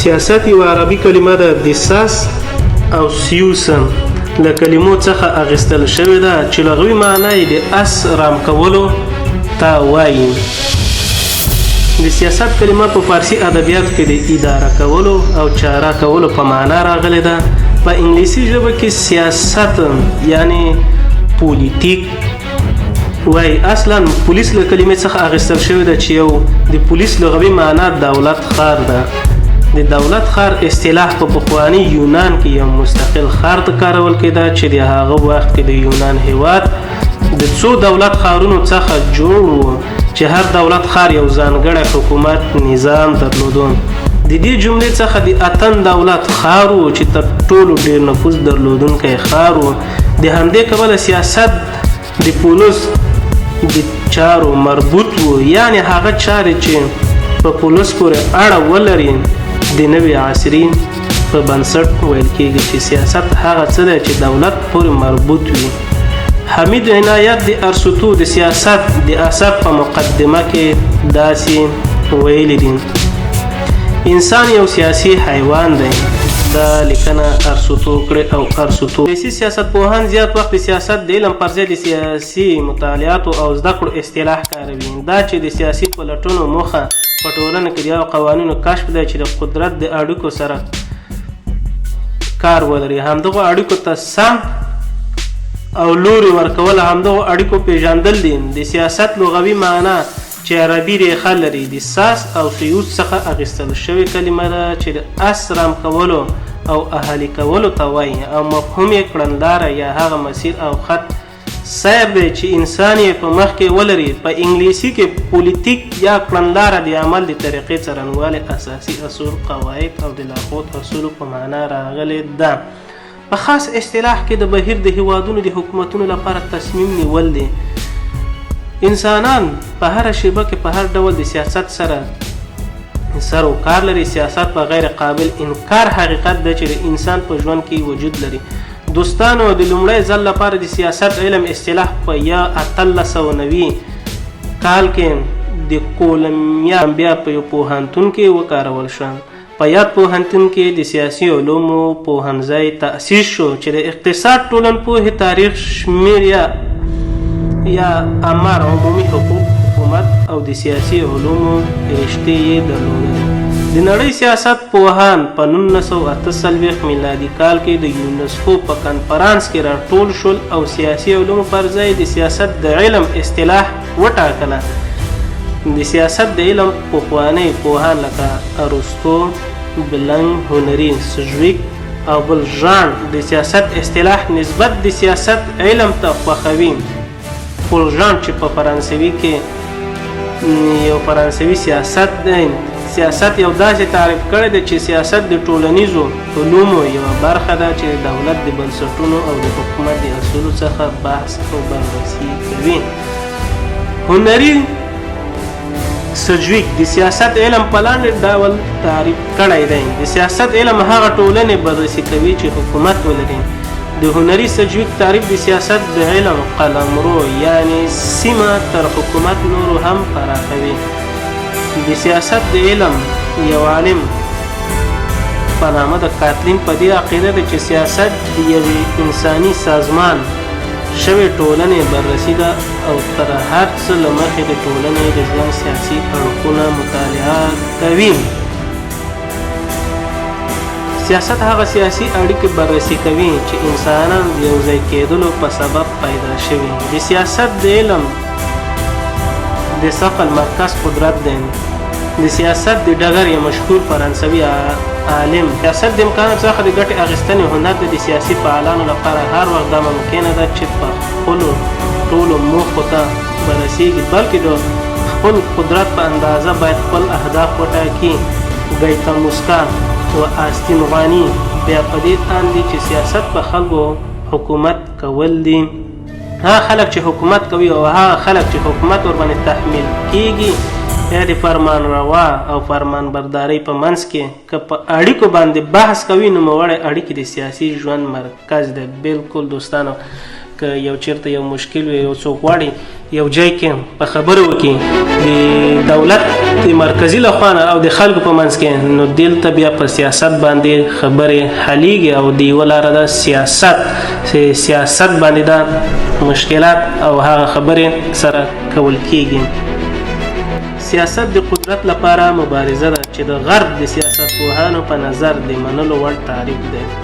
سیاست یوه عربي کلمه ده د ساس او سیوسن له کلمو څخه اخیستل شوې ده چې لغوي معنی یې د اس رام کولو ته وایي. د سیاست کلمه په فارسي ادبیاتو کې د اداره کولو او چاره کولو په معنا راغلې ده. په انګلیسي ژبه کې سیاست یعنی پولیتیک وایي. اصلا پولیس له کلمې څخه اخیستل شوې ده چې یو د پولیس لغوي معنا دولت ښار ده. د دولت ښار اصطلاح په پخواني یونان کې یو مستقل ښار ته کارول کېده چې د هغه وخت کې د یونان هیواد د څو دولت ښارونو څخه جوړ و چې هر دولت ښار یو ځانګړی حکومت نظام درلودو. د دې جملې څخه د اتن دولت ښار و چې تر ټولو ډېر نفوذ درلودونکی ښار و. د همدې کبله سیاست د پولس د چارو مربوط و، یعنی هغه چارې چې په پولس پورې اړه ولري د نوي عصري په بنسټ ویل کېږي چې سیاست هغه څه دی چې دولت پورې مربوط وي. حمید عنایت د ارسطو د سیاست د اثر په مقدمه کې داسې ویلي دي: انسان یو سیاسي حیوان دی. دا لیکنه ارسطو کړې او ارسطو سیاست پوهان زیات وخت د سیاست د علم پر ځای د سیاسي مطالعاتو او زده کړو اصطلاح کاروي. دا چې د سیاسي پلټنو موخه په ټولنه کې د یو قوانینو کشف دی چې د قدرت د اړیکو سره کار ولري. همدغو اړیکو ته سم او لوري ورکول همدغو اړیکو پیژندل دي. د سیاست لغوي معنا چې عربي ریښه لري د ساس او سیوس څخه اخیستل شوې کلمه ده چې د اس رام کولو او اهلي کولو ته وایي او مفهوم یې کړندلاره یا هغه مسیر او خط سیر دی چې انسان یې په مخ کې ولري. په انګلیسي کې پولیتیک یا کړندلاره د عمل د طریقې څرنګوالي اساسي اصول، قواعد او د لارښود اصولو په معنا راغلې ده. په خاص اصطلاح کې د بهیر د هیوادونو د حکومتونو لپاره تصمیم نیول دي. انسانان په هر شیبه کې په هر ډول د سیاست سره و کار لري. سیاست په غیر قابل انکار حقیقت ده چې د انسان په ژوند کې وجود لري. دوستانو، د لومړی ځل لپاره د سیاست علم اصطلاح په 1890 کال کې د کولمبیا په یو پوهنتون کې وکارول شو. په یاد پوهنتون کې د سیاسي علومو پوهنځی تأسیس شو چې د اقتصاد، ټولنپوهې، تاریخ، شمېر یا امر، عمومي حقوق، حکومت او د سیاسي علومو رشتې یې درلودلې. د نړۍ سیاست پوهان په 1948 میلادي کال کې د یونسکو په کنفرانس کې راټول شول او سیاسي علومو پر ځای د سیاست د علم اصطلاح وټاکله. د سیاست د علم پخواني پوهان لکه ارسطو، بلنګ، هنري، سجویک او بلژان د سیاست اصطلاح نسبت د سیاست علم ته خوښوي. بلژان چې په فرانسوي کې یو فرانسوي سیاست دی، سیاست یو داسې تعریف کړی دی چې سیاست د ټولنیزو علومو یوه برخه ده چې د دولت د بنسټونو او د حکومت د اصولو څخه بحث او بررسي کوي. هنري سجویک د سیاست علم په لاندې ډول تعریف کړی دی: د سیاست علم هغه ټولنې بررسي کوي چې حکومت ولري. د هنري سجویک تعریف د سیاست د علم قلمرو یعنی سیمه تر حکومت نورو هم پراخوي. د سیاست د علم یو عالم په نامه د کاتلین په دې عقیده ده چې سیاست د یوې انساني سازمان شوې ټولنې بررسي ده او تر هر څه له مخې د ټولنې د ژوند سیاسي اړخونه مطالعه کوي. سیاست هغه سیاسي اړیکې بررسي کوي چې انسانان د یو ځای کېدلو په سبب پیدا شوي. د سیاست د علم د ثقل مرکز قدرت دی. د سیاست د ډګر یو مشهور فرانسوي عالم: سیاست د امکاناتو څخه د ګټې اخیستنې هنر د سیاسي فعالانو لپاره هر وخت دا ممکنه ده چې په خپلو ټولو موخو ته ورسیږي، بلکې د خپل قدرت په اندازه باید خپل اهداف وټاکي. ګیتا موسکا و آستین غانی بیا په دې اندي چې سیاست په خلکو حکومت کول دي. هغه خلک چې حکومت کوي او هغه خلک چې حکومت ورباندې تحمیل کیږي یا د فرمان روا او فرمان بردارۍ په منځ کې که په اړیکو باندې بحث کوي نو نوموړی اړیکې د سیاسي ژوند مرکز دی. بالکل دوستانو، که یو چیرته یو مشکل وي، یو څوک غواړي یو ځای کې په خبرو کې د دولت د مرکزي لخوا او د خلکو په منځ کې نو دلته بیا په سیاست باندې خبرې حلیږي او د یوه لاره ده سیاست باندې دا مشکلات او هغه خبرې سره کول کیږي. سیاست د قدرت لپاره مبارزه ده چې د غرب د سیاستپوهانو په نظر د منلو وړ تعریف دی.